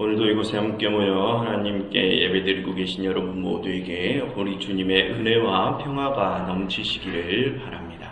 오늘도 이곳에 함께 모여 하나님께 예배드리고 계신 여러분 모두에게 우리 주님의 은혜와 평화가 넘치시기를 바랍니다.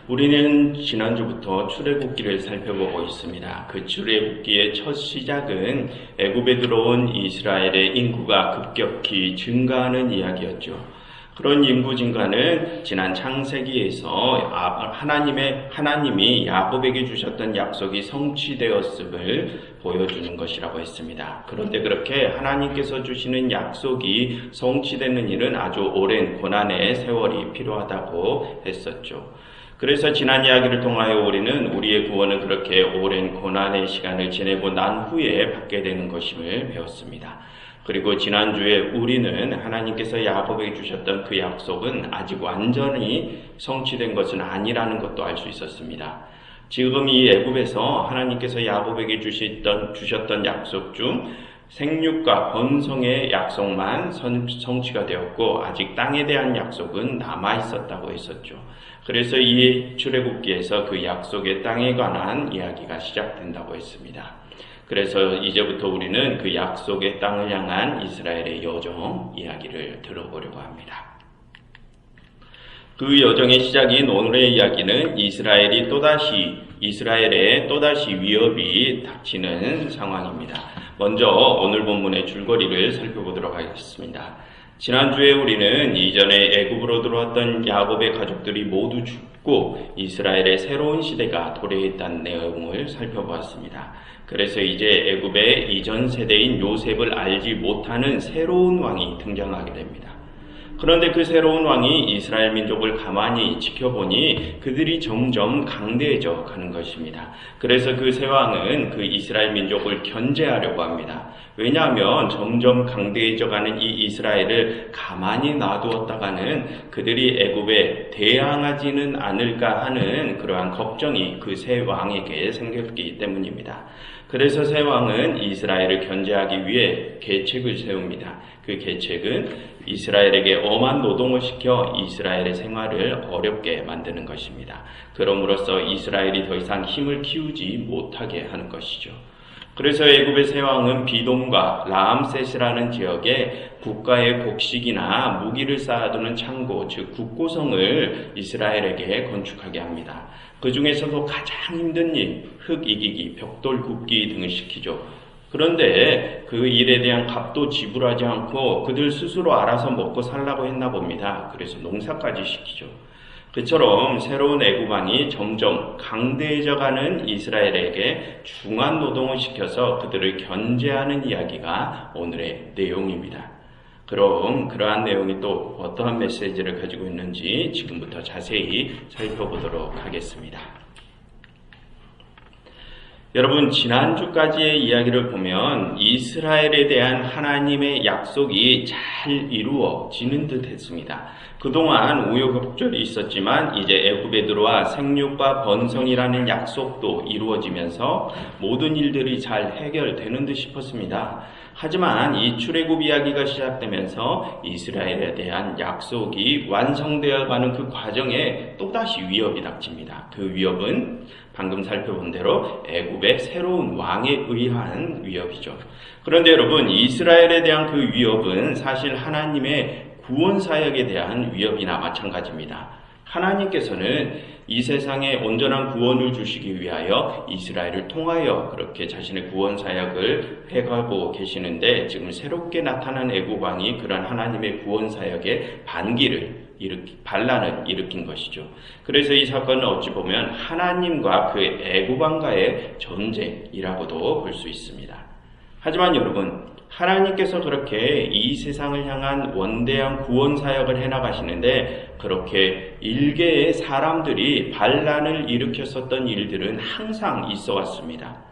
우리는 지난주부터 출애굽기를 살펴보고 있습니다. 그 출애굽기의 첫 시작은 애굽에 들어온 이스라엘의 인구가 급격히 증가하는 이야기였죠. 그런 인구 증가는 지난 창세기에서 하나님이 야곱에게 주셨던 약속이 성취되었음을 보여주는 것이라고 했습니다. 그런데 그렇게 하나님께서 주시는 약속이 성취되는 일은 아주 오랜 고난의 세월이 필요하다고 했었죠. 그래서 지난 이야기를 통하여 우리는 우리의 구원은 그렇게 오랜 고난의 시간을 지내고 난 후에 받게 되는 것임을 배웠습니다. 그리고 지난주에 우리는 하나님께서 야곱에게 주셨던 그 약속은 아직 완전히 성취된 것은 아니라는 것도 알 수 있었습니다. 지금 이 애굽에서 하나님께서 야곱에게 주셨던 약속 중 생육과 번성의 약속만 성취가 되었고 아직 땅에 대한 약속은 남아 있었다고 했었죠. 그래서 이 출애굽기에서 그 약속의 땅에 관한 이야기가 시작된다고 했습니다. 그래서 이제부터 우리는 그 약속의 땅을 향한 이스라엘의 여정 이야기를 들어보려고 합니다. 그 여정의 시작인 오늘의 이야기는 이스라엘의 또다시 위협이 닥치는 상황입니다. 먼저 오늘 본문의 줄거리를 살펴보도록 하겠습니다. 지난주에 우리는 이전에 애굽으로 들어왔던 야곱의 가족들이 모두 죽고 이스라엘의 새로운 시대가 도래했다는 내용을 살펴보았습니다. 그래서 이제 애굽의 이전 세대인 요셉을 알지 못하는 새로운 왕이 등장하게 됩니다. 그런데 그 새로운 왕이 이스라엘 민족을 가만히 지켜보니 그들이 점점 강대해져 가는 것입니다. 그래서 그 새 왕은 그 이스라엘 민족을 견제하려고 합니다. 왜냐하면 점점 강대해져 가는 이 이스라엘을 가만히 놔두었다가는 그들이 애굽에 대항하지는 않을까 하는 그러한 걱정이 그 새 왕에게 생겼기 때문입니다. 그래서 새 왕은 이스라엘을 견제하기 위해 계책을 세웁니다. 그 계책은 이스라엘에게 엄한 노동을 시켜 이스라엘의 생활을 어렵게 만드는 것입니다. 그럼으로써 이스라엘이 더 이상 힘을 키우지 못하게 하는 것이죠. 그래서 애굽의 새 왕은 비돔과 라암셋이라는 지역에 국가의 곡식이나 무기를 쌓아두는 창고, 즉 국고성을 이스라엘에게 건축하게 합니다. 그 중에서도 가장 힘든 일, 흙 이기기, 벽돌 굽기 등을 시키죠. 그런데 그 일에 대한 값도 지불하지 않고 그들 스스로 알아서 먹고 살라고 했나 봅니다. 그래서 농사까지 시키죠. 그처럼 새로운 애굽 왕이 점점 강대해져가는 이스라엘에게 중한 노동을 시켜서 그들을 견제하는 이야기가 오늘의 내용입니다. 그럼 그러한 내용이 또 어떠한 메시지를 가지고 있는지 지금부터 자세히 살펴보도록 하겠습니다. 여러분, 지난주까지의 이야기를 보면 이스라엘에 대한 하나님의 약속이 잘 이루어지는 듯 했습니다. 그동안 우여곡절이 있었지만 이제 애굽에 들어와 생육과 번성이라는 약속도 이루어지면서 모든 일들이 잘 해결되는 듯 싶었습니다. 하지만 이 출애굽 이야기가 시작되면서 이스라엘에 대한 약속이 완성되어가는 그 과정에 또다시 위협이 닥칩니다. 그 위협은 방금 살펴본 대로 애굽의 새로운 왕에 의한 위협이죠. 그런데 여러분, 이스라엘에 대한 그 위협은 사실 하나님의 구원 사역에 대한 위협이나 마찬가지입니다. 하나님께서는 이 세상에 온전한 구원을 주시기 위하여 이스라엘을 통하여 그렇게 자신의 구원 사역을 해가고 계시는데 지금 새롭게 나타난 애굽 왕이 그런 하나님의 구원 사역에 반란을 일으킨 것이죠. 그래서 이 사건은 어찌 보면 하나님과 그 애굽 왕과의 전쟁이라고도 볼 수 있습니다. 하지만 여러분, 하나님께서 그렇게 이 세상을 향한 원대한 구원 사역을 해나가시는데 그렇게 일개의 사람들이 반란을 일으켰었던 일들은 항상 있어 왔습니다.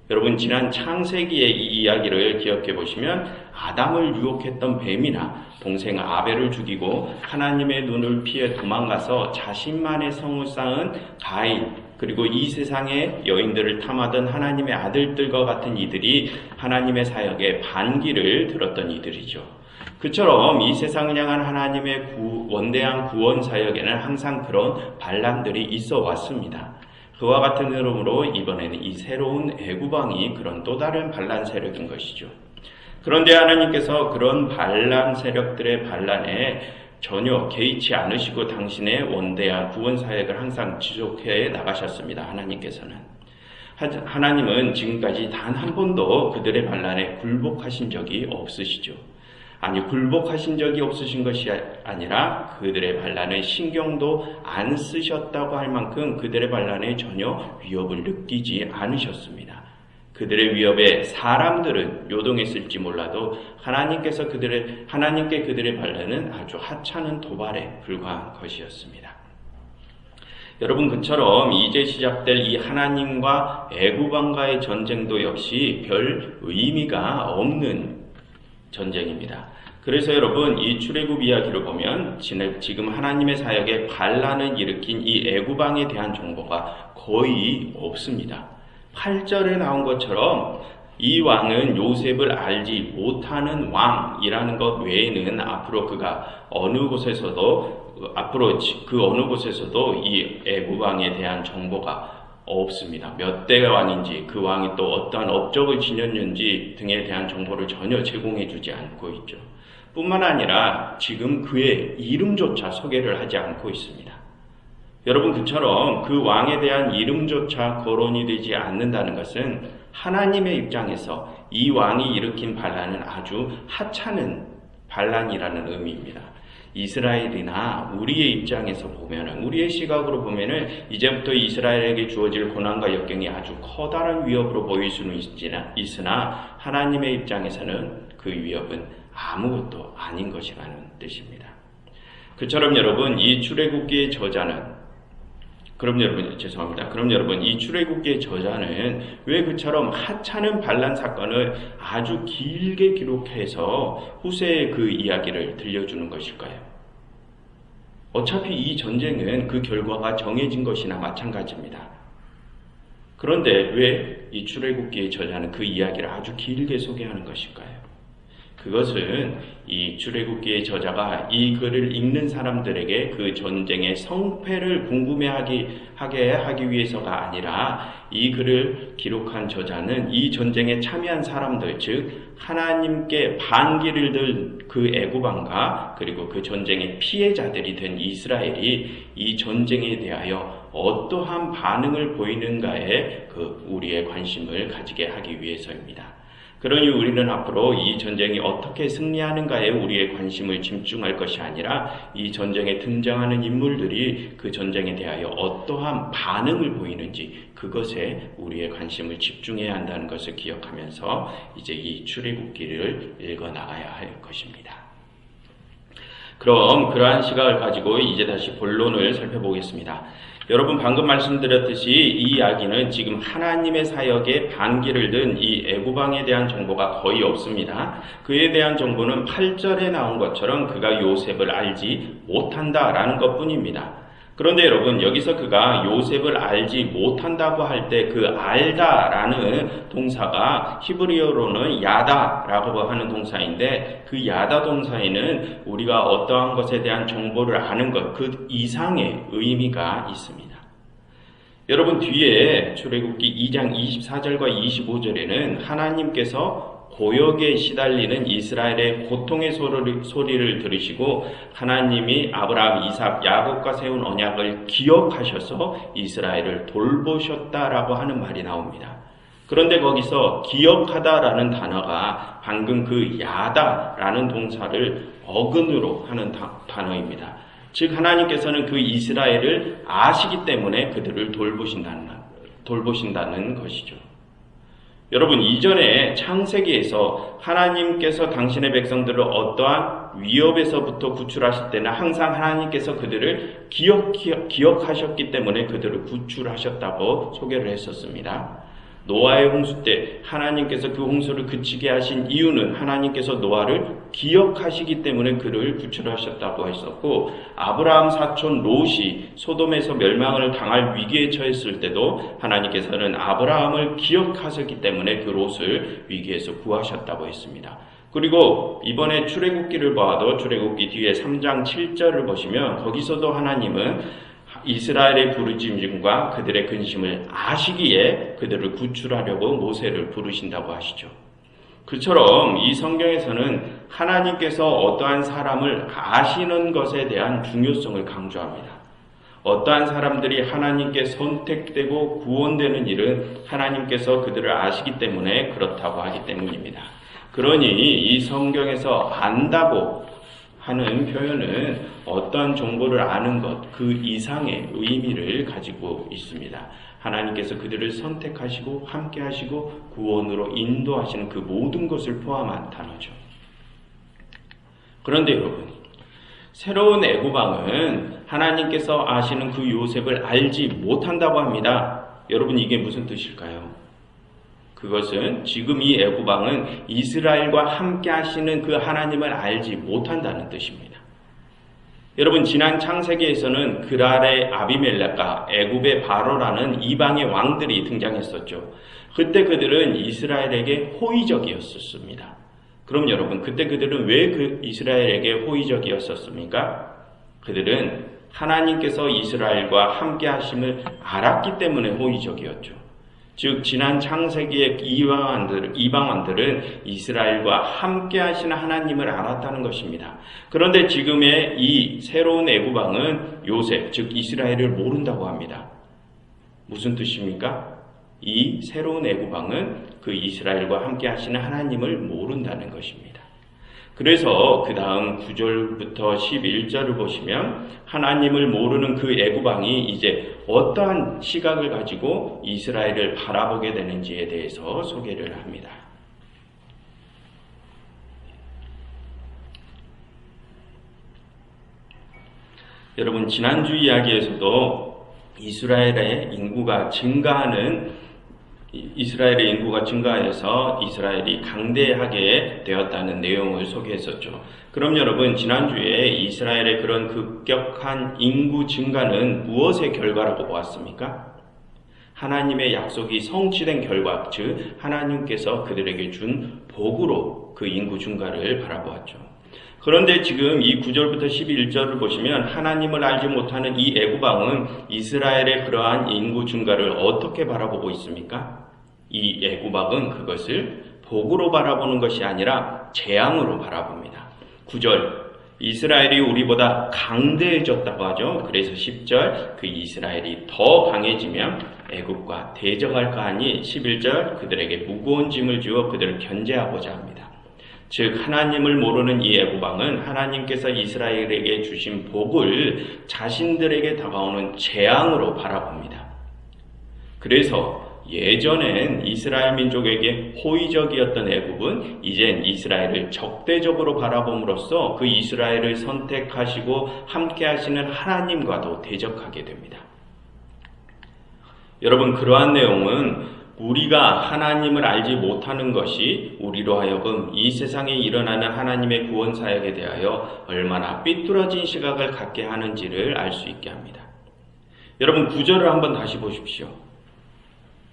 여러분, 지난 창세기의 이 이야기를 기억해 보시면 아담을 유혹했던 뱀이나 동생 아벨을 죽이고 하나님의 눈을 피해 도망가서 자신만의 성을 쌓은 가인, 그리고 이 세상의 여인들을 탐하던 하나님의 아들들과 같은 이들이 하나님의 사역에 반기를 들었던 이들이죠. 그처럼 이 세상을 향한 하나님의 원대한 구원 사역에는 항상 그런 반란들이 있어 왔습니다. 그와 같은 흐름으로 이번에는 이 새로운 애굽왕이 그런 또 다른 반란 세력인 것이죠. 그런데 하나님께서 그런 반란 세력들의 반란에 전혀 개의치 않으시고 당신의 원대한 구원 사역을 항상 지속해 나가셨습니다. 하나님은 지금까지 단 한 번도 그들의 반란에 굴복하신 적이 없으시죠. 아니, 굴복하신 적이 없으신 것이 아니라 그들의 반란에 신경도 안 쓰셨다고 할 만큼 그들의 반란에 전혀 위협을 느끼지 않으셨습니다. 그들의 위협에 사람들은 요동했을지 몰라도 하나님께 그들의 반란은 아주 하찮은 도발에 불과한 것이었습니다. 여러분, 그처럼 이제 시작될 이 하나님과 애굽왕과의 전쟁도 역시 별 의미가 없는 전쟁입니다. 그래서 여러분, 이 출애굽 이야기를 보면 지금 하나님의 사역에 반란을 일으킨 이 애굽왕에 대한 정보가 거의 없습니다. 8절에 나온 것처럼 이 왕은 요셉을 알지 못하는 왕이라는 것 외에는 앞으로 그 어느 곳에서도 이 애굽 왕에 대한 정보가 없습니다. 몇 대 왕인지, 그 왕이 또 어떠한 업적을 지녔는지 등에 대한 정보를 전혀 제공해 주지 않고 있죠. 뿐만 아니라 지금 그의 이름조차 소개를 하지 않고 있습니다. 여러분, 그처럼 그 왕에 대한 이름조차 거론이 되지 않는다는 것은 하나님의 입장에서 이 왕이 일으킨 반란은 아주 하찮은 반란이라는 의미입니다. 이스라엘이나 우리의 입장에서 보면은, 우리의 시각으로 보면은 이제부터 이스라엘에게 주어질 고난과 역경이 아주 커다란 위협으로 보일 수는 있으나 하나님의 입장에서는 그 위협은 아무것도 아닌 것이라는 뜻입니다. 그처럼 여러분, 이 출애굽기의 저자는 이 출애굽기의 저자는 왜 그처럼 하찮은 반란 사건을 아주 길게 기록해서 후세의 그 이야기를 들려주는 것일까요? 어차피 이 전쟁은 그 결과가 정해진 것이나 마찬가지입니다. 그런데 왜 이 출애굽기의 저자는 그 이야기를 아주 길게 소개하는 것일까요? 그것은 이 출애굽기의 저자가 이 글을 읽는 사람들에게 그 전쟁의 성패를 궁금해하게 하기 위해서가 아니라, 이 글을 기록한 저자는 이 전쟁에 참여한 사람들, 즉 하나님께 반기를 들 그 애굽왕과 그리고 그 전쟁의 피해자들이 된 이스라엘이 이 전쟁에 대하여 어떠한 반응을 보이는가에 우리의 관심을 가지게 하기 위해서입니다. 그러니 우리는 앞으로 이 전쟁이 어떻게 승리하는가에 우리의 관심을 집중할 것이 아니라 이 전쟁에 등장하는 인물들이 그 전쟁에 대하여 어떠한 반응을 보이는지 그것에 우리의 관심을 집중해야 한다는 것을 기억하면서 이제 이 출애굽기를 읽어나가야 할 것입니다. 그럼 그러한 시각을 가지고 이제 다시 본론을 살펴보겠습니다. 여러분, 방금 말씀드렸듯이 이 이야기는 지금 하나님의 사역에 반기를 든 이 애굽왕에 대한 정보가 거의 없습니다. 그에 대한 정보는 8절에 나온 것처럼 그가 요셉을 알지 못한다라는 것뿐입니다. 그런데 여러분, 여기서 그가 요셉을 알지 못한다고 할 때 그 알다라는 동사가 히브리어로는 야다라고 하는 동사인데, 그 야다 동사에는 우리가 어떠한 것에 대한 정보를 아는 것, 그 이상의 의미가 있습니다. 여러분, 뒤에 출애굽기 2장 24절과 25절에는 하나님께서 고역에 시달리는 이스라엘의 고통의 소리를 들으시고 하나님이 아브라함, 이삭, 야곱과 세운 언약을 기억하셔서 이스라엘을 돌보셨다라고 하는 말이 나옵니다. 그런데 거기서 기억하다라는 단어가 방금 그 야다라는 동사를 어근으로 하는 단어입니다. 즉 하나님께서는 그 이스라엘을 아시기 때문에 그들을 돌보신다는 것이죠. 여러분, 이전에 창세기에서 하나님께서 당신의 백성들을 어떠한 위협에서부터 구출하실 때는 항상 하나님께서 그들을 기억하셨기 때문에 그들을 구출하셨다고 소개를 했었습니다. 노아의 홍수 때 하나님께서 그 홍수를 그치게 하신 이유는 하나님께서 노아를 기억하시기 때문에 그를 구출하셨다고 했었고, 아브라함 사촌 롯이 소돔에서 멸망을 당할 위기에 처했을 때도 하나님께서는 아브라함을 기억하셨기 때문에 그 롯을 위기에서 구하셨다고 했습니다. 그리고 이번에 출애굽기를 봐도 출애굽기 뒤에 3장 7절을 보시면 거기서도 하나님은 이스라엘의 부르짖음과 그들의 근심을 아시기에 그들을 구출하려고 모세를 부르신다고 하시죠. 그처럼 이 성경에서는 하나님께서 어떠한 사람을 아시는 것에 대한 중요성을 강조합니다. 어떠한 사람들이 하나님께 선택되고 구원되는 일은 하나님께서 그들을 아시기 때문에 그렇다고 하기 때문입니다. 그러니 이 성경에서 안다고 하는 표현은 어떠한 정보를 아는 것, 그 이상의 의미를 가지고 있습니다. 하나님께서 그들을 선택하시고 함께 하시고 구원으로 인도하시는 그 모든 것을 포함한 단어죠. 그런데 여러분, 새로운 애굽왕은 하나님께서 아시는 그 요셉을 알지 못한다고 합니다. 여러분, 이게 무슨 뜻일까요? 그것은 지금 이 애굽왕은 이스라엘과 함께 하시는 그 하나님을 알지 못한다는 뜻입니다. 여러분, 지난 창세기에서는 그랄의 아비멜렉과 애굽의 바로라는 이방의 왕들이 등장했었죠. 그때 그들은 이스라엘에게 호의적이었었습니다. 그럼 여러분, 그때 그들은 왜 그 이스라엘에게 호의적이었었습니까? 그들은 하나님께서 이스라엘과 함께 하심을 알았기 때문에 호의적이었죠. 즉 지난 창세기의 이방원들은 이스라엘과 함께 하시는 하나님을 알았다는 것입니다. 그런데 지금의 이 새로운 애굽왕은 요셉, 즉 이스라엘을 모른다고 합니다. 무슨 뜻입니까? 이 새로운 애굽왕은 그 이스라엘과 함께 하시는 하나님을 모른다는 것입니다. 그래서 그 다음 9절부터 11절을 보시면 하나님을 모르는 그 애굽왕이 이제 어떠한 시각을 가지고 이스라엘을 바라보게 되는지에 대해서 소개를 합니다. 여러분, 지난주 이야기에서도 이스라엘의 인구가 증가해서 이스라엘이 강대하게 되었다는 내용을 소개했었죠. 그럼 여러분, 지난주에 이스라엘의 그런 급격한 인구 증가는 무엇의 결과라고 보았습니까? 하나님의 약속이 성취된 결과, 즉 하나님께서 그들에게 준 복으로 그 인구 증가를 바라보았죠. 그런데 지금 이 9절부터 11절을 보시면 하나님을 알지 못하는 이 애굽왕은 이스라엘의 그러한 인구 증가를 어떻게 바라보고 있습니까? 이 애굽왕은 그것을 복으로 바라보는 것이 아니라 재앙으로 바라봅니다. 9절, 이스라엘이 우리보다 강대해졌다고 하죠. 그래서 10절, 그 이스라엘이 더 강해지면 애굽과 대적할까 하니 11절, 그들에게 무거운 짐을 주어 그들을 견제하고자 합니다. 즉 하나님을 모르는 이 애굽왕은 하나님께서 이스라엘에게 주신 복을 자신들에게 다가오는 재앙으로 바라봅니다. 그래서 예전엔 이스라엘 민족에게 호의적이었던 애굽은 이젠 이스라엘을 적대적으로 바라봄으로써 그 이스라엘을 선택하시고 함께 하시는 하나님과도 대적하게 됩니다. 여러분, 그러한 내용은 우리가 하나님을 알지 못하는 것이 우리로 하여금 이 세상에 일어나는 하나님의 구원 사역에 대하여 얼마나 삐뚤어진 시각을 갖게 하는지를 알 수 있게 합니다. 여러분, 9절을 한번 다시 보십시오.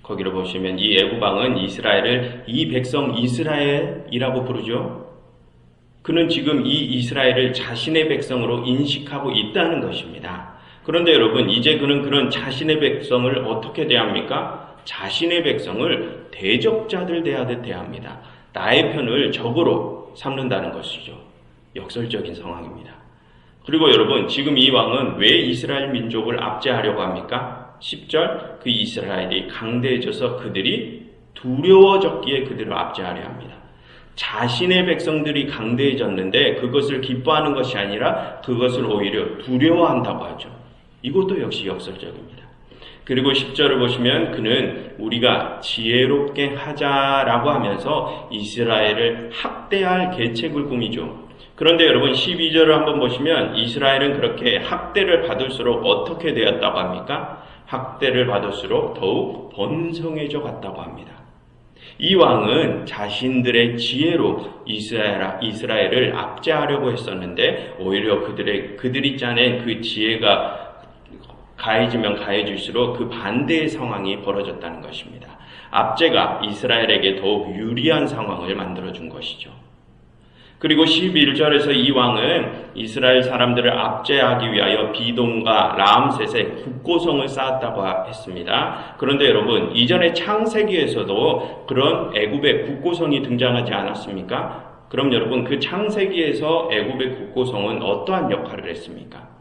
거기를 보시면 이 애굽왕은 이스라엘을 이 백성 이스라엘이라고 부르죠. 그는 지금 이 이스라엘을 자신의 백성으로 인식하고 있다는 것입니다. 그런데 여러분, 이제 그는 그런 자신의 백성을 어떻게 대합니까? 자신의 백성을 대적자들 대하듯 대합니다. 나의 편을 적으로 삼는다는 것이죠. 역설적인 상황입니다. 그리고 여러분, 지금 이 왕은 왜 이스라엘 민족을 압제하려고 합니까? 10절, 그 이스라엘이 강대해져서 그들이 두려워졌기에 그들을 압제하려 합니다. 자신의 백성들이 강대해졌는데 그것을 기뻐하는 것이 아니라 그것을 오히려 두려워한다고 하죠. 이것도 역시 역설적입니다. 그리고 10절을 보시면 그는 우리가 지혜롭게 하자라고 하면서 이스라엘을 학대할 계책을 꾸미죠. 그런데 여러분, 12절을 한번 보시면 이스라엘은 그렇게 학대를 받을수록 어떻게 되었다고 합니까? 학대를 받을수록 더욱 번성해져 갔다고 합니다. 이 왕은 자신들의 지혜로 이스라엘을 압제하려고 했었는데 오히려 그들이 짜낸 그 지혜가 가해지면 가해질수록 그 반대의 상황이 벌어졌다는 것입니다. 압제가 이스라엘에게 더욱 유리한 상황을 만들어준 것이죠. 그리고 11절에서 이 왕은 이스라엘 사람들을 압제하기 위하여 비돔과 라암셋의 국고성을 쌓았다고 했습니다. 그런데 여러분, 이전에 창세기에서도 그런 애굽의 국고성이 등장하지 않았습니까? 그럼 여러분, 그 창세기에서 애굽의 국고성은 어떠한 역할을 했습니까?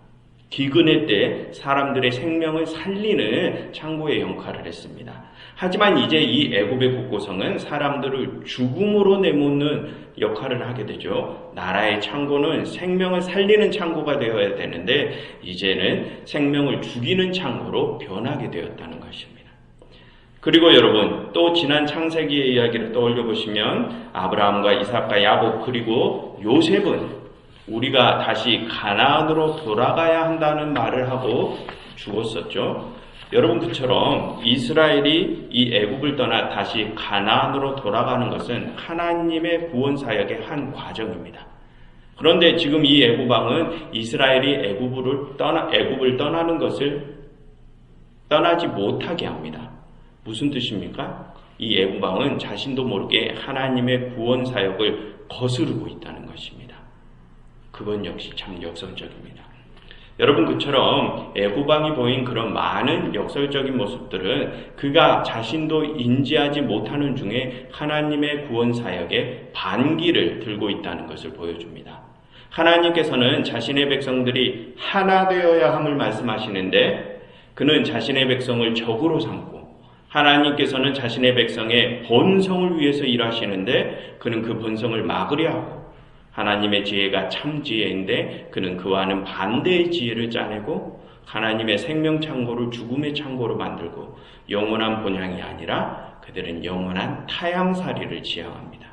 기근의 때 사람들의 생명을 살리는 창고의 역할을 했습니다. 하지만 이제 이 애굽의 국고성은 사람들을 죽음으로 내모는 역할을 하게 되죠. 나라의 창고는 생명을 살리는 창고가 되어야 되는데 이제는 생명을 죽이는 창고로 변하게 되었다는 것입니다. 그리고 여러분, 또 지난 창세기의 이야기를 떠올려 보시면 아브라함과 이삭과 야곱 그리고 요셉은 우리가 다시 가나안으로 돌아가야 한다는 말을 하고 죽었었죠. 여러분, 그처럼 이스라엘이 이 애굽을 떠나 다시 가나안으로 돌아가는 것은 하나님의 구원 사역의 한 과정입니다. 그런데 지금 이 애굽 왕은 이스라엘이 애굽을 떠나는 것을 떠나지 못하게 합니다. 무슨 뜻입니까? 이 애굽 왕은 자신도 모르게 하나님의 구원 사역을 거스르고 있다는 것입니다. 그건 역시 참 역설적입니다. 여러분, 그처럼 애굽 왕이 보인 그런 많은 역설적인 모습들은 그가 자신도 인지하지 못하는 중에 하나님의 구원 사역의 반기를 들고 있다는 것을 보여줍니다. 하나님께서는 자신의 백성들이 하나 되어야 함을 말씀하시는데 그는 자신의 백성을 적으로 삼고 하나님께서는 자신의 백성의 번성을 위해서 일하시는데 그는 그 번성을 막으려 하고 하나님의 지혜가 참 지혜인데 그는 그와는 반대의 지혜를 짜내고 하나님의 생명 창고를 죽음의 창고로 만들고 영원한 본향이 아니라 그들은 영원한 타향살이를 지향합니다.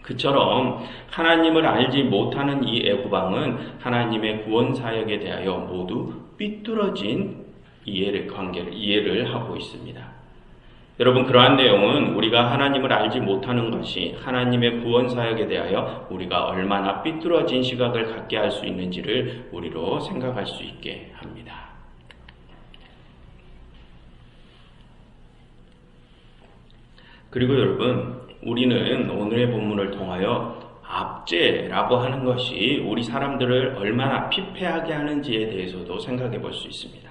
그처럼 하나님을 알지 못하는 이 애굽 왕은 하나님의 구원 사역에 대하여 모두 삐뚤어진 이해를 하고 있습니다. 여러분, 그러한 내용은 우리가 하나님을 알지 못하는 것이 하나님의 구원 사역에 대하여 우리가 얼마나 삐뚤어진 시각을 갖게 할 수 있는지를 우리로 생각할 수 있게 합니다. 그리고 여러분, 우리는 오늘의 본문을 통하여 압제라고 하는 것이 우리 사람들을 얼마나 피폐하게 하는지에 대해서도 생각해 볼 수 있습니다.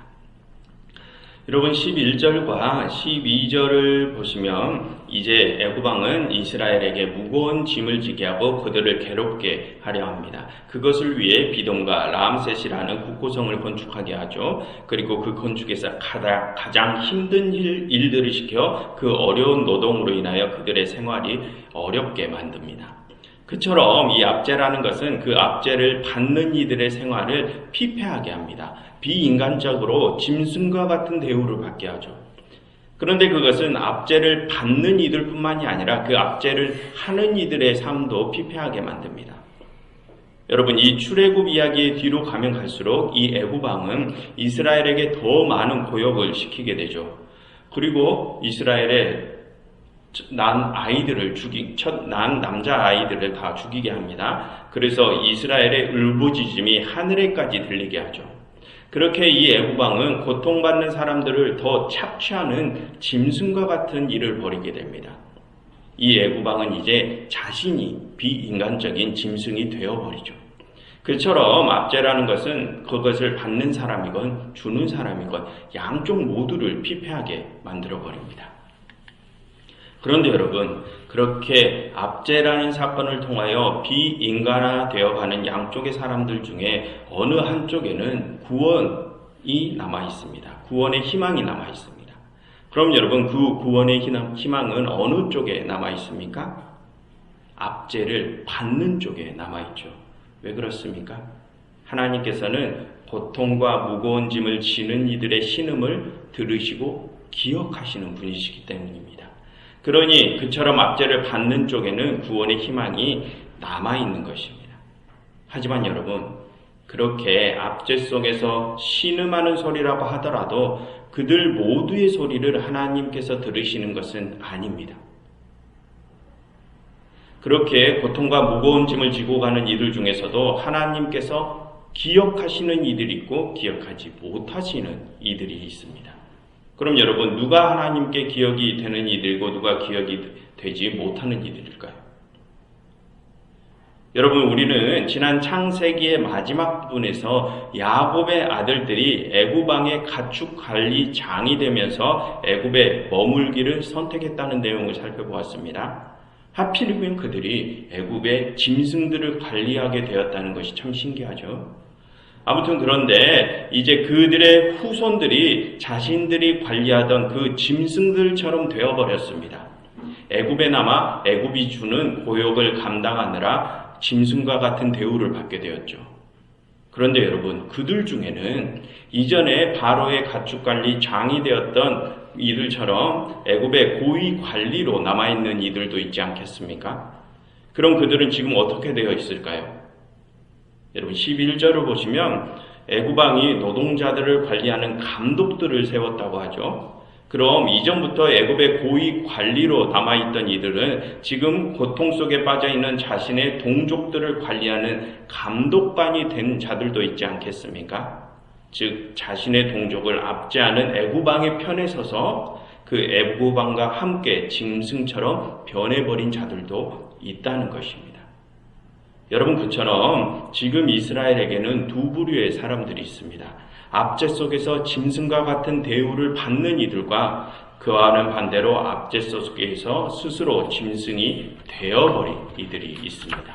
여러분, 11절과 12절을 보시면 이제 애굽 왕은 이스라엘에게 무거운 짐을 지게 하고 그들을 괴롭게 하려 합니다. 그것을 위해 비돔과 라암셋이라는 국고성을 건축하게 하죠. 그리고 그 건축에서 가장 힘든 일들을 시켜 그 어려운 노동으로 인하여 그들의 생활이 어렵게 만듭니다. 그처럼 이 압제라는 것은 그 압제를 받는 이들의 생활을 피폐하게 합니다. 비인간적으로 짐승과 같은 대우를 받게 하죠. 그런데 그것은 압제를 받는 이들뿐만이 아니라 그 압제를 하는 이들의 삶도 피폐하게 만듭니다. 여러분, 이 출애굽 이야기의 뒤로 가면 갈수록 이 애굽 왕은 이스라엘에게 더 많은 고역을 시키게 되죠. 그리고 이스라엘의 난 남자 아이들을 다 죽이게 합니다. 그래서 이스라엘의 울부짖음이 하늘에까지 들리게 하죠. 그렇게 이 애굽 왕은 고통받는 사람들을 더 착취하는 짐승과 같은 일을 벌이게 됩니다. 이 애굽 왕은 이제 자신이 비인간적인 짐승이 되어버리죠. 그처럼 압제라는 것은 그것을 받는 사람이건 주는 사람이건 양쪽 모두를 피폐하게 만들어버립니다. 그런데 여러분, 그렇게 압제라는 사건을 통하여 비인간화되어가는 양쪽의 사람들 중에 어느 한쪽에는 구원이 남아 있습니다. 구원의 희망이 남아 있습니다. 그럼 여러분, 그 구원의 희망은 어느 쪽에 남아 있습니까? 압제를 받는 쪽에 남아 있죠. 왜 그렇습니까? 하나님께서는 고통과 무거운 짐을 지는 이들의 신음을 들으시고 기억하시는 분이시기 때문입니다. 그러니 그처럼 압제를 받는 쪽에는 구원의 희망이 남아있는 것입니다. 하지만 여러분, 그렇게 압제 속에서 신음하는 소리라고 하더라도 그들 모두의 소리를 하나님께서 들으시는 것은 아닙니다. 그렇게 고통과 무거운 짐을 지고 가는 이들 중에서도 하나님께서 기억하시는 이들이 있고 기억하지 못하시는 이들이 있습니다. 그럼 여러분, 누가 하나님께 기억이 되는 이들이고 누가 기억이 되지 못하는 이들일까요? 여러분, 우리는 지난 창세기의 마지막 부분에서 야곱의 아들들이 애굽 왕의 가축 관리장이 되면서 애굽에 머물기를 선택했다는 내용을 살펴보았습니다. 하필이면 그들이 애굽의 짐승들을 관리하게 되었다는 것이 참 신기하죠. 아무튼 그런데 이제 그들의 후손들이 자신들이 관리하던 그 짐승들처럼 되어버렸습니다. 애굽에 남아 애굽이 주는 고역을 감당하느라 짐승과 같은 대우를 받게 되었죠. 그런데 여러분, 그들 중에는 이전에 바로의 가축관리 장이 되었던 이들처럼 애굽의 고위 관리로 남아있는 이들도 있지 않겠습니까? 그럼 그들은 지금 어떻게 되어 있을까요? 여러분, 11절을 보시면 애굽 왕이 노동자들을 관리하는 감독들을 세웠다고 하죠. 그럼 이전부터 애굽의 고위 관리로 남아있던 이들은 지금 고통 속에 빠져있는 자신의 동족들을 관리하는 감독관이 된 자들도 있지 않겠습니까? 즉 자신의 동족을 압제하는 애굽 왕의 편에 서서 그 애굽 왕과 함께 짐승처럼 변해버린 자들도 있다는 것입니다. 여러분, 그처럼 지금 이스라엘에게는 두 부류의 사람들이 있습니다. 압제 속에서 짐승과 같은 대우를 받는 이들과 그와는 반대로 압제 속에서 스스로 짐승이 되어버린 이들이 있습니다.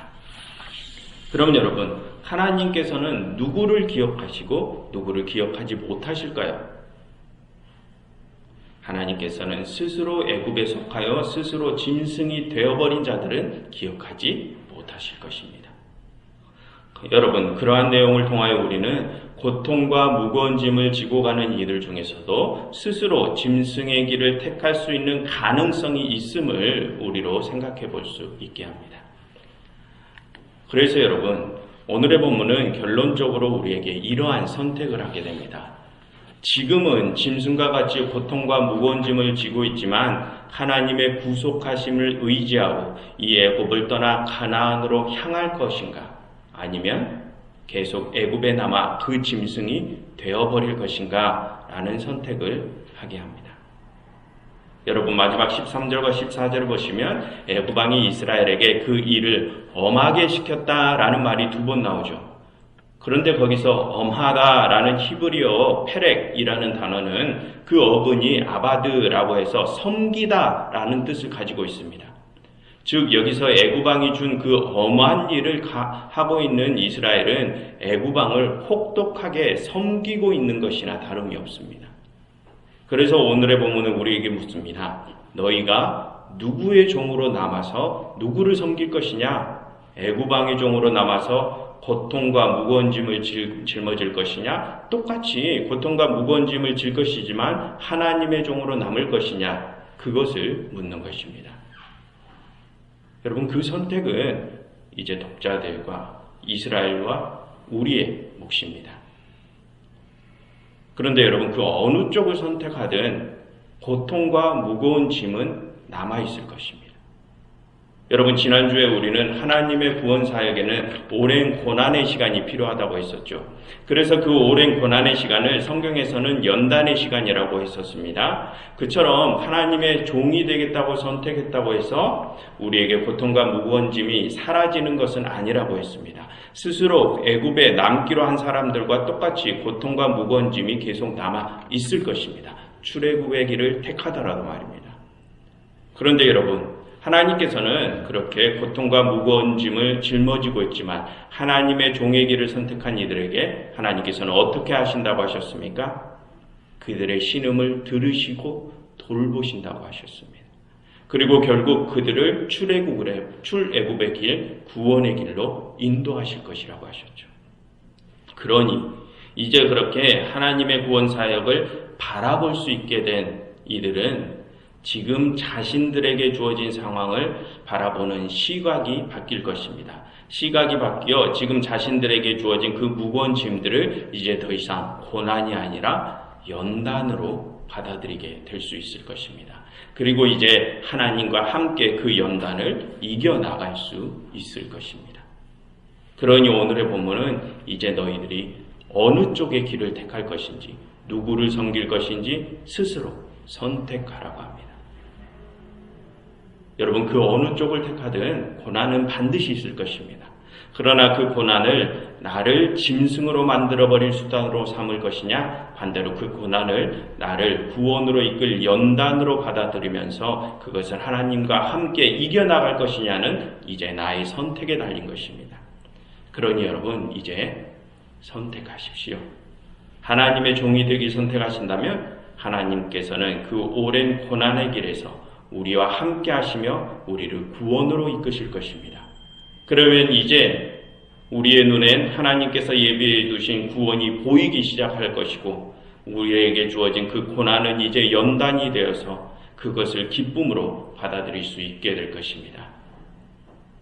그럼 여러분, 하나님께서는 누구를 기억하시고 누구를 기억하지 못하실까요? 하나님께서는 스스로 애굽에 속하여 스스로 짐승이 되어버린 자들은 기억하지 못하실 것입니다. 여러분, 그러한 내용을 통하여 우리는 고통과 무거운 짐을 지고 가는 이들 중에서도 스스로 짐승의 길을 택할 수 있는 가능성이 있음을 우리로 생각해 볼 수 있게 합니다. 그래서 여러분, 오늘의 본문은 결론적으로 우리에게 이러한 선택을 하게 됩니다. 지금은 짐승과 같이 고통과 무거운 짐을 지고 있지만 하나님의 구속하심을 의지하고 이 애굽을 떠나 가나안으로 향할 것인가, 아니면 계속 애굽에 남아 그 짐승이 되어버릴 것인가 라는 선택을 하게 합니다. 여러분, 마지막 13절과 14절을 보시면 애굽 왕이 이스라엘에게 그 일을 엄하게 시켰다라는 말이 두 번 나오죠. 그런데 거기서 엄하다라는 히브리어 페렉이라는 단어는 그 어근이 아바드라고 해서 섬기다라는 뜻을 가지고 있습니다. 즉 여기서 애굽 왕이 준 그 엄한 일을 하고 있는 이스라엘은 애굽 왕을 혹독하게 섬기고 있는 것이나 다름이 없습니다. 그래서 오늘의 본문은 우리에게 묻습니다. 너희가 누구의 종으로 남아서 누구를 섬길 것이냐? 애굽 왕의 종으로 남아서 고통과 무거운 짐을 짊어질 것이냐? 똑같이 고통과 무거운 짐을 질 것이지만 하나님의 종으로 남을 것이냐? 그것을 묻는 것입니다. 여러분, 그 선택은 이제 독자들과 이스라엘과 우리의 몫입니다. 그런데 여러분, 그 어느 쪽을 선택하든 고통과 무거운 짐은 남아있을 것입니다. 여러분, 지난주에 우리는 하나님의 구원 사역에는 오랜 고난의 시간이 필요하다고 했었죠. 그래서 그 오랜 고난의 시간을 성경에서는 연단의 시간이라고 했었습니다. 그처럼 하나님의 종이 되겠다고 선택했다고 해서 우리에게 고통과 무거운 짐이 사라지는 것은 아니라고 했습니다. 스스로 애굽에 남기로 한 사람들과 똑같이 고통과 무거운 짐이 계속 남아 있을 것입니다. 출애굽의 길을 택하더라도 말입니다. 그런데 여러분, 하나님께서는 그렇게 고통과 무거운 짐을 짊어지고 있지만 하나님의 종의 길을 선택한 이들에게 하나님께서는 어떻게 하신다고 하셨습니까? 그들의 신음을 들으시고 돌보신다고 하셨습니다. 그리고 결국 그들을 출애굽의 길, 구원의 길로 인도하실 것이라고 하셨죠. 그러니 이제 그렇게 하나님의 구원 사역을 바라볼 수 있게 된 이들은 지금 자신들에게 주어진 상황을 바라보는 시각이 바뀔 것입니다. 시각이 바뀌어 지금 자신들에게 주어진 그 무거운 짐들을 이제 더 이상 고난이 아니라 연단으로 받아들이게 될 수 있을 것입니다. 그리고 이제 하나님과 함께 그 연단을 이겨나갈 수 있을 것입니다. 그러니 오늘의 본문은 이제 너희들이 어느 쪽의 길을 택할 것인지, 누구를 섬길 것인지 스스로 선택하라고 합니다. 여러분, 그 어느 쪽을 택하든 고난은 반드시 있을 것입니다. 그러나 그 고난을 나를 짐승으로 만들어버릴 수단으로 삼을 것이냐, 반대로 그 고난을 나를 구원으로 이끌 연단으로 받아들이면서 그것을 하나님과 함께 이겨나갈 것이냐는 이제 나의 선택에 달린 것입니다. 그러니 여러분, 이제 선택하십시오. 하나님의 종이 되기 선택하신다면 하나님께서는 그 오랜 고난의 길에서 우리와 함께 하시며 우리를 구원으로 이끄실 것입니다. 그러면 이제 우리의 눈엔 하나님께서 예비해 두신 구원이 보이기 시작할 것이고, 우리에게 주어진 그 고난은 이제 연단이 되어서 그것을 기쁨으로 받아들일 수 있게 될 것입니다.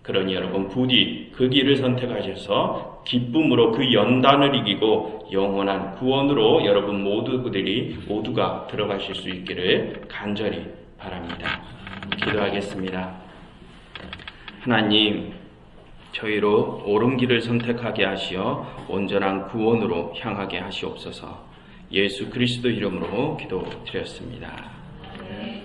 그러니 여러분, 부디 그 길을 선택하셔서 기쁨으로 그 연단을 이기고 영원한 구원으로 여러분 모두가 들어가실 수 있기를 간절히 바랍니다. 기도하겠습니다. 하나님, 저희로 옳은 길을 선택하게 하시어 온전한 구원으로 향하게 하시옵소서. 예수 그리스도 이름으로 기도드렸습니다.